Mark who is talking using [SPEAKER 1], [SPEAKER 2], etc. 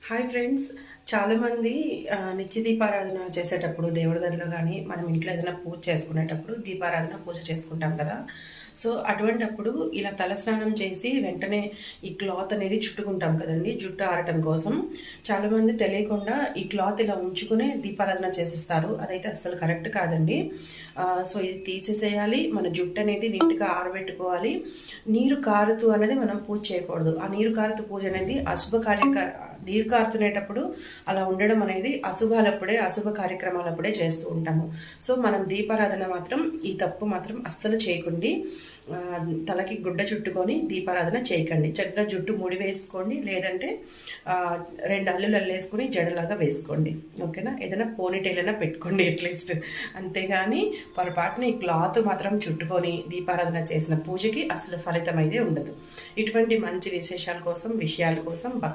[SPEAKER 1] Hi friends. చాలామంది నిత్య దీపారాధన చేసేటప్పుడు దేవుడి గదిలో కానీ మనం ఇంట్లో ఏదైనా పూజ చేసుకునేటప్పుడు దీపారాధన పూజ చేసుకుంటాం కదా. సో అటువంటప్పుడు ఇలా తలస్నానం చేసి వెంటనే ఈ క్లాత్ అనేది చుట్టుకుంటాం కదండి, జుట్టు ఆరటం కోసం. చాలామంది తెలియకుండా ఈ క్లాత్ ఇలా ఉంచుకునే దీపారాధన చేసేస్తారు. అదైతే అస్సలు కరెక్ట్ కాదండి. సో ఇది తీసేసేయాలి. మన జుట్టు అనేది నీట్గా ఆరబెట్టుకోవాలి. నీరు కారుతూ అనేది మనం పూజ చేయకూడదు. ఆ నీరు కారుతూ పూజ అనేది నీరు కారుతునేటప్పుడు అలా ఉండడం అనేది అశుభ కార్యక్రమాలప్పుడే చేస్తూ ఉంటాము. సో మనం దీపారాధన మాత్రం ఈ తప్పు మాత్రం అస్సలు చేయకండి. తలకి గుడ్డ చుట్టుకొని దీపారాధన చేయకండి. చక్కగా జుట్టు ముడి వేసుకోండి, లేదంటే 2 అల్లులు అల్లేసుకుని జడలాగా వేసుకోండి. ఓకేనా? ఏదైనా పోనీటైల్ అయినా పెట్టుకోండి అట్లీస్ట్. అంతేగాని పొరపాటున ఈ క్లాత్ మాత్రం చుట్టుకొని దీపారాధన చేసిన పూజకి అసలు ఫలితం అయితే ఉండదు. ఇటువంటి మంచి విశేషాల కోసం, విషయాల కోసం